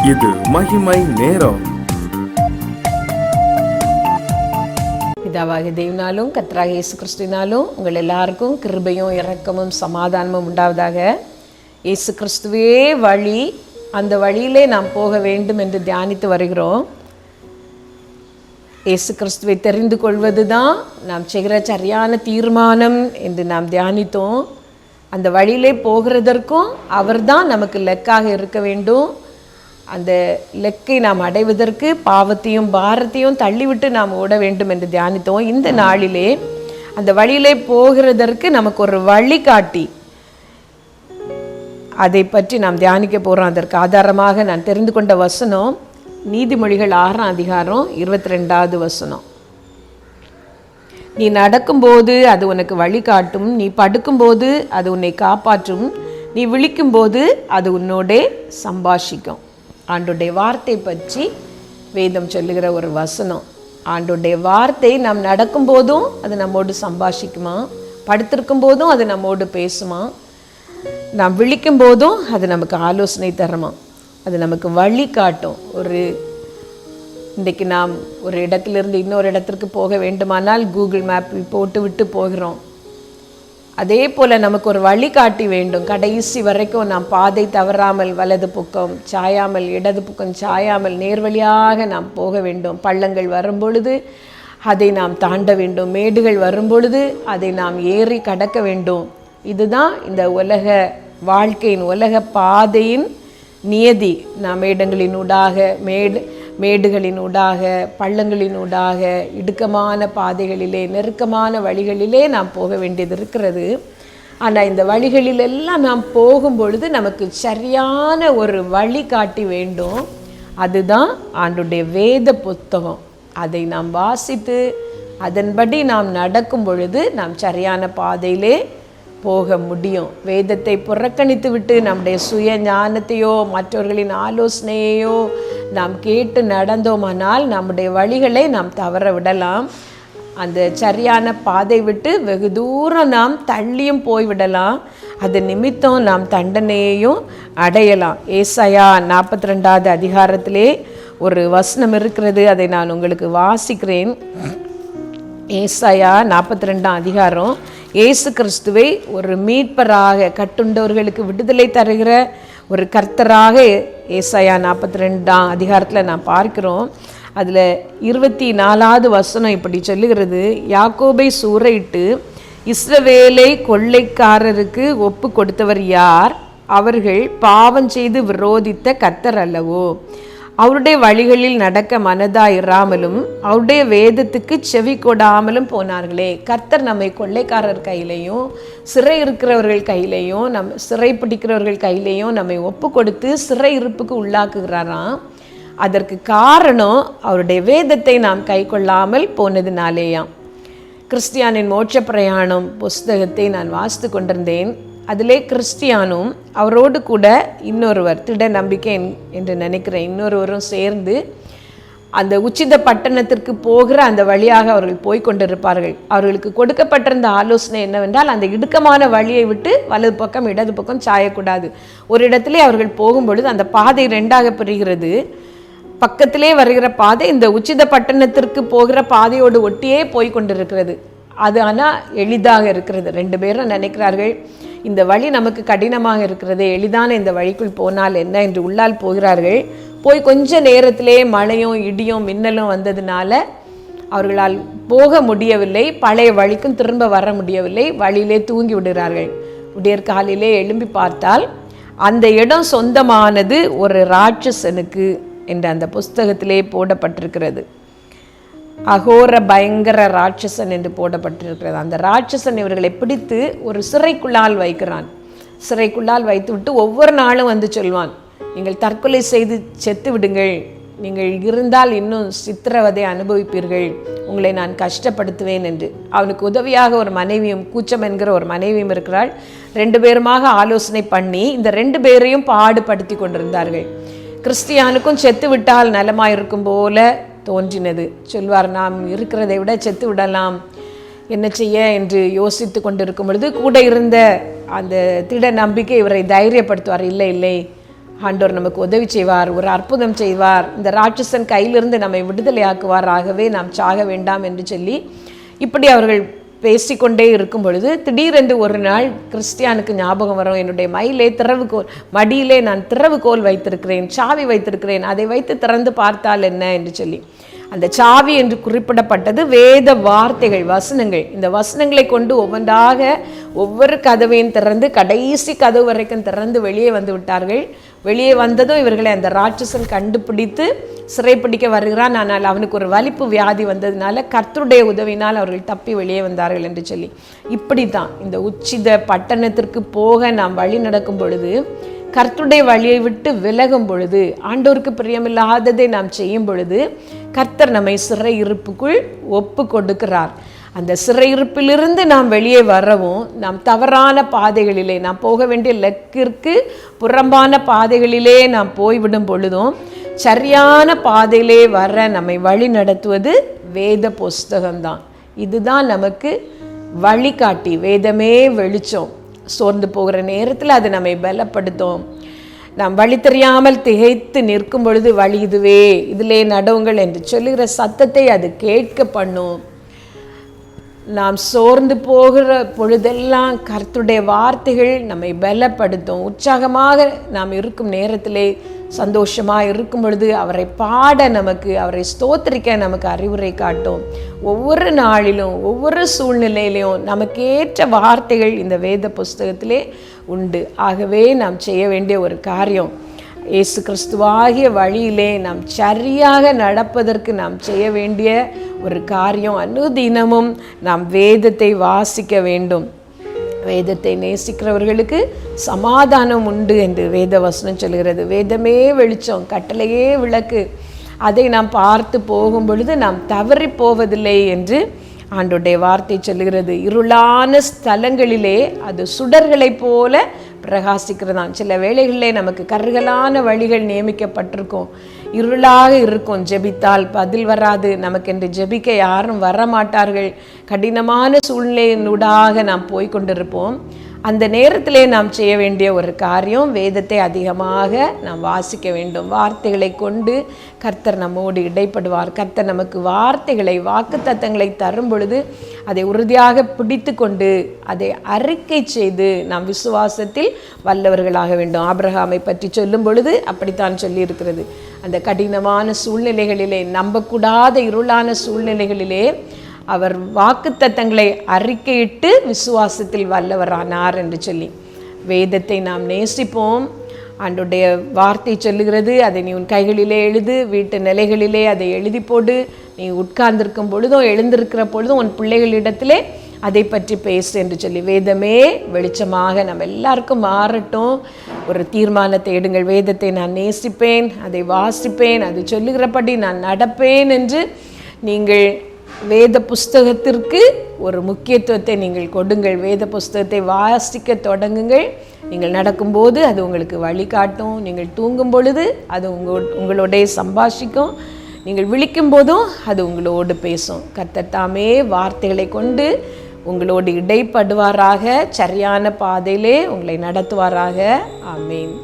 இது மகிமை நேரம். பிதாவாகிய தேவனாலும் கர்த்தராகிய இயேசு கிறிஸ்துவினாலும் உங்கள் எல்லாருக்கும் கிருபையும் இரக்கமும் சமாதானமும் உண்டாவதாக. இயேசு கிறிஸ்துவே வழி, அந்த வழியிலே நாம் போக வேண்டும் என்று தியானித்து வருகிறோம். இயேசு கிறிஸ்துவை தெரிந்து கொள்வது தான் நாம் செய்கிற சரியான தீர்மானம் என்று நாம் தியானித்தோம். அந்த வழியிலே போகிறதற்கும் அவர்தான் நமக்கு லெக்காக இருக்க வேண்டும். அந்த லெக்கை நாம் அடைவதற்கு பாவத்தையும் பாரத்தையும் தள்ளிவிட்டு நாம் ஓட வேண்டும் என்று தியானித்தோம். இந்த நாளிலே அந்த வழியிலே போகிறதற்கு நமக்கு ஒரு வழிகாட்டி, அதை பற்றி நாம் தியானிக்க போகிறோம். அதற்கு ஆதாரமாக நான் தெரிந்து கொண்ட வசனம் நீதிமொழிகள் 6ஆம் அதிகாரம் 22வது வசனம். நீ நடக்கும்போது அது உனக்கு வழிகாட்டும், நீ படுக்கும்போது அது உன்னை காப்பாற்றும், நீ விழிக்கும்போது அது உன்னோடே சம்பாஷிக்கும். ஆண்டோடைய வார்த்தை பற்றி வேதம் சொல்லுகிற ஒரு வசனம். ஆண்டோடைய வார்த்தை நாம் நடக்கும்போதும் அது நம்மோடு சம்பாஷிக்குமா, படுத்திருக்கும் போதும் அது நம்மோடு பேசுமா, நாம் விழிக்கும் போதும் அது நமக்கு ஆலோசனை தருமா, அது நமக்கு வழி காட்டும். இன்றைக்கு நாம் ஒரு இடத்திலிருந்து இன்னொரு இடத்திற்கு போக வேண்டுமானால் கூகுள் மேப்பில் போட்டு விட்டு போகிறோம். அதே போல் நமக்கு ஒரு வழிகாட்டி வேண்டும். கடைசி வரைக்கும் நாம் பாதை தவறாமல் வலது பக்கம் சாயாமல் இடது பக்கம் சாயாமல் நேர்வழியாக நாம் போக வேண்டும். பள்ளங்கள் வரும்பொழுது அதை நாம் தாண்ட வேண்டும், மேடுகள் வரும்பொழுது அதை நாம் ஏறி கடக்க வேண்டும். இதுதான் இந்த உலக வாழ்க்கையின் உலக பாதையின் நியதி. நாம் இடங்களினூடாக மேடுகளினூடாக பள்ளங்களினூடாக இடுக்கமான பாதைகளிலே நெருக்கமான வழிகளிலே நாம் போக வேண்டியது இருக்கிறது. ஆனால் இந்த வழிகளிலெல்லாம் நாம் போகும் பொழுது நமக்கு சரியான ஒரு வழிகாட்டி வேண்டும். அதுதான் ஆண்டோடைய வேத புத்தகம். அதை நாம் வாசித்து அதன்படி நாம் நடக்கும் பொழுது நாம் சரியான பாதையிலே போக முடியும். வேதத்தை புறக்கணித்து விட்டு நம்முடைய சுய ஞானத்தையோ மற்றவர்களின் ஆலோசனையையோ நாம் கேட்டு நடந்தோமானால் நம்முடைய வழிகளை நாம் தவற விடலாம். அந்த சரியான பாதை விட்டு வெகு தூரம் நாம் தள்ளியும் போய்விடலாம். அது நிமித்தம் நாம் தண்டனையையும் அடையலாம். ஏசாயா 42வது அதிகாரத்திலே ஒரு வசனம் இருக்கிறது, அதை நான் உங்களுக்கு வாசிக்கிறேன். ஏசாயா 42ஆம் அதிகாரம். இயேசு கிறிஸ்துவை ஒரு மீட்பராக, கட்டுண்டவர்களுக்கு விடுதலை தருகிற ஒரு கர்த்தராக ஏசாயா 42ஆம் அதிகாரத்தில் நான் பார்க்கிறோம். அதில் 24வது வசனம் இப்படி சொல்லுகிறது, யாக்கோபை சூறையிட்டு இஸ்ரவேலை கொள்ளைக்காரருக்கு ஒப்பு கொடுத்தவர் யார்? அவர்கள் பாவம் செய்து விரோதித்த கர்த்தர் அல்லவோ? அவருடைய வழிகளில் நடக்க மனதாயிராமலும் அவருடைய வேதத்துக்கு செவி கொடாமலும் போனார்களே. கர்த்தர் நம்மை கொள்ளைக்காரர் கையிலையும் சிறை இருக்கிறவர்கள் கையிலையும் சிறை பிடிக்கிறவர்கள் கையிலையும் நம்மை ஒப்பு கொடுத்து சிறை இருப்புக்கு உள்ளாக்குகிறாராம். அதற்கு காரணம் அவருடைய வேதத்தை நாம் கை கொள்ளாமல் போனதுனாலேயாம். கிறிஸ்டியானின் மோட்ச பிரயாணம் புஸ்தகத்தை நான் வாசித்து கொண்டிருந்தேன். அதிலே கிறிஸ்டியானும் அவரோடு கூட இன்னொருவர், திட நம்பிக்கை என்று நினைக்கிற இன்னொருவரும் சேர்ந்து அந்த உச்சித பட்டணத்திற்கு போகிற அந்த வழியாக அவர்கள் போய்கொண்டிருப்பார்கள். அவர்களுக்கு கொடுக்கப்பட்டிருந்த ஆலோசனை என்னவென்றால், அந்த இடுக்கமான வழியை விட்டு வலது பக்கம் இடது பக்கம் சாயக்கூடாது. ஒரு இடத்திலே அவர்கள் போகும்பொழுது அந்த பாதை 2ஆக பிரிகிறது. பக்கத்திலே வருகிற பாதை இந்த உச்சித பட்டணத்திற்கு போகிற பாதையோடு ஒட்டியே போய்கொண்டிருக்கிறது. அது ஆனால் எளிதாக இருக்கிறது. 2 பேரும் நினைக்கிறார்கள், இந்த வழி நமக்கு கடினமாக இருக்கிறது, எளிதான இந்த வழிக்குள் போனால் என்ன என்று உள்ளால் போகிறார்கள். போய் கொஞ்ச நேரத்திலே மழையும் இடியும் மின்னலும் வந்ததுனால அவர்களால் போக முடியவில்லை. பழைய வழிக்கும் திரும்ப வர முடியவில்லை. வழியிலே தூங்கி விடுகிறார்கள். விடியற் காலையிலே எழும்பி பார்த்தால் அந்த இடம் சொந்தமானது ஒரு ராட்சசனுக்கு என்று அந்த புஸ்தகத்திலே போடப்பட்டிருக்கிறது. அகோர பயங்கர ராட்சசன் என்று போடப்பட்டிருக்கிறது. அந்த ராட்சசன் இவர்களை பிடித்து ஒரு சிறைக்குள்ளால் வைக்கிறான். சிறைக்குள்ளால் வைத்து விட்டு ஒவ்வொரு நாளும் வந்து சொல்வான், நீங்கள் தற்கொலை செய்து செத்து விடுங்கள், நீங்கள் இருந்தால் இன்னும் சித்திரவதை அனுபவிப்பீர்கள், உங்களை நான் கஷ்டப்படுத்துவேன் என்று. அவனுக்கு உதவியாக ஒரு மனைவியும், கூச்சம் என்கிற ஒரு மனைவியும் இருக்கிறாள். 2 பேருமாக ஆலோசனை பண்ணி இந்த 2 பேரையும் பாடுபடுத்தி கொண்டிருந்தார்கள். கிறிஸ்டியானுக்கும் செத்து விட்டால் நலமாயிருக்கும் போல தோன்றினது. சொல்வார், நாம் இருக்கிறதை விட செத்து விடலாம், என்ன செய்ய என்று யோசித்து கொண்டிருக்கும் பொழுது கூட இருந்த அந்த திட நம்பிக்கை இவரை தைரியப்படுத்துவார். இல்லை இல்லை, ஆண்டவர் நமக்கு உதவி செய்வார், ஒரு அற்புதம் செய்வார், இந்த ராட்சசன் கையிலிருந்து நம்மை விடுதலையாக்குவார், ஆகவே நாம் சாக வேண்டாம் என்று சொல்லி இப்படி அவர்கள் பேசிக்கொண்டே இருக்கும் பொழுது திடீரென்று ஒரு நாள் கிறிஸ்டியானுக்கு ஞாபகம் வரும், என்னுடைய மடியிலே நான் திறவுகோல் வைத்திருக்கிறேன், சாவி வைத்திருக்கிறேன், அதை வைத்து திறந்து பார்த்தால் என்ன என்று சொல்லி. அந்த சாவி என்று குறிப்பிடப்பட்டது வேத வார்த்தைகள், வசனங்கள். இந்த வசனங்களை கொண்டு ஒவ்வொன்றாக ஒவ்வொரு கதவையும் திறந்து கடைசி கதவு வரைக்கும் திறந்து வெளியே வந்து விட்டார்கள். வெளியே வந்ததும் இவர்களை அந்த ராட்சசன் கண்டுபிடித்து சிறைப்பிடிக்க வருகிறான். ஆனால் அவனுக்கு ஒரு வலிப்பு வியாதி வந்ததுனால கர்த்தருடைய உதவினால் அவர்கள் தப்பி வெளியே வந்தார்கள் என்று சொல்லி. இப்படி தான் இந்த உச்சித பட்டணத்திற்கு போக நாம் வழி நடக்கும் பொழுது, கர்த்தருடைய வழியை விட்டு விலகும் பொழுது, ஆண்டோருக்கு பிரியமில்லாததை நாம் செய்யும் பொழுது கர்த்தர் நம்மை சிறையிருப்புக்குள் ஒப்பு கொடுக்கிறார். அந்த சிறையிருப்பிலிருந்து நாம் வெளியே வரவும், நாம் தவறான பாதைகளிலே, நாம் போக வேண்டிய லக்கிற்கு புறம்பான பாதைகளிலே நாம் போய்விடும் பொழுதும் சரியான பாதையிலே வர நம்மை வழி நடத்துவது வேத புஸ்தகம்தான். இதுதான் நமக்கு வழிகாட்டி. வேதமே வெளிச்சம். சோர்ந்து போகிற நேரத்தில் அது நம்மை பலப்படுத்தும். நாம் வழி தெரியாமல் திகைத்து நிற்கும் பொழுது வழி இதுவே, இதிலே நடவுங்கள் என்று சொல்லுகிற சத்தத்தை அது கேட்க பண்ணும். நாம் சோர்ந்து போகிற பொழுதெல்லாம் கர்த்தருடைய வார்த்தைகள் நம்மை பலப்படுத்தும். உற்சாகமாக நாம் இருக்கும் நேரத்திலே, சந்தோஷமாக இருக்கும் பொழுது அவரை பாட நமக்கு, அவரை ஸ்தோத்திரிக்க நமக்கு அறிவுரை காட்டும். ஒவ்வொரு நாளிலும் ஒவ்வொரு சூழ்நிலையிலையும் நமக்கேற்ற வார்த்தைகள் இந்த வேத புஸ்தகத்திலே உண்டு. ஆகவே நாம் செய்ய வேண்டிய ஒரு காரியம், இயேசு கிறிஸ்துவாகிய வழியிலே நாம் சரியாக நடப்பதற்கு நாம் செய்ய வேண்டிய ஒரு காரியம், அனுதினமும் நாம் வேதத்தை வாசிக்க வேண்டும். வேதத்தை நேசிக்கிறவர்களுக்கு சமாதானம் உண்டு என்று வேத வசனம் சொல்கிறது. வேதமே வெளிச்சம், கட்டளையே விளக்கு. அதை நாம் பார்த்து போகும் பொழுது நாம் தவறி போவதில்லை என்று ஆண்டோடைய வார்த்தை சொல்லுகிறது. இருளான ஸ்தலங்களிலே அது சுடர்களைப் போல பிரகாசிக்கிறதாம். சில வேளைகளிலே நமக்கு கருகலான வழிகள் நியமிக்கப்பட்டிருக்கும், இருளாக இருக்கும், ஜெபித்தால் பதில் வராது, நமக்கென்று ஜெபிக்க யாரும் வரமாட்டார்கள், கடினமான சூழ்நிலையினூடாக நாம் போய்கொண்டிருப்போம். அந்த நேரத்திலே நாம் செய்ய வேண்டிய ஒரு காரியம், வேதத்தை அதிகமாக நாம் வாசிக்க வேண்டும். வார்த்தைகளை கொண்டு கர்த்தர் நம்மோடு இடைப்படுவார். கர்த்தர் நமக்கு வார்த்தைகளை, வாக்குத்தத்தங்களை தரும் பொழுது அதை உறுதியாக பிடித்து கொண்டு அதை அறிக்கை செய்து நாம் விசுவாசத்தில் வல்லவர்களாக வேண்டும். ஆபிரகாமை பற்றி சொல்லும் பொழுது அப்படித்தான் சொல்லியிருக்கிறது. அந்த கடினமான சூழ்நிலைகளிலே, நம்பக்கூடாத இருளான சூழ்நிலைகளிலே அவர் வாக்குத்தத்தங்களை அறிக்கையிட்டு விசுவாசத்தில் வல்லவரானார் என்று சொல்லி. வேதத்தை நாம் நேசிப்போம். ஆண்டோடைய வார்த்தை சொல்லுகிறது, அதை நீ உன் கைகளிலே எழுது, வீட்டு நிலைகளிலே அதை எழுதி போடு, நீ உட்கார்ந்திருக்கும் பொழுதும் எழுந்திருக்கிற பொழுதும் உன் பிள்ளைகளிடத்திலே அதை பற்றி பேசு என்று சொல்லி. வேதமே வெளிச்சமாக நம்ம எல்லாருக்கும் மாறட்டும். ஒரு தீர்மானத்தை எடுங்கள், வேதத்தை நான் நேசிப்பேன், அதை வாசிப்பேன், அது சொல்லுகிறபடி நான் நடப்பேன் என்று நீங்கள் வேத புஸ்தகத்திற்கு ஒரு முக்கியத்துவத்தை நீங்கள் கொடுங்கள். வேத புஸ்தகத்தை வாசிக்க தொடங்குங்கள். நீங்கள் நடக்கும்போது அது உங்களுக்கு வழிகாட்டும், நீங்கள் தூங்கும் பொழுது அது உங்களோடைய சம்பாஷிக்கும், நீங்கள் விழிக்கும் போதும் அது உங்களோடு பேசும். கர்த்தர் தாமே வார்த்தைகளை கொண்டு உங்களோடு இடைப்படுவாராக, சரியான பாதையிலே உங்களை நடத்துவாராக. ஆமேன்.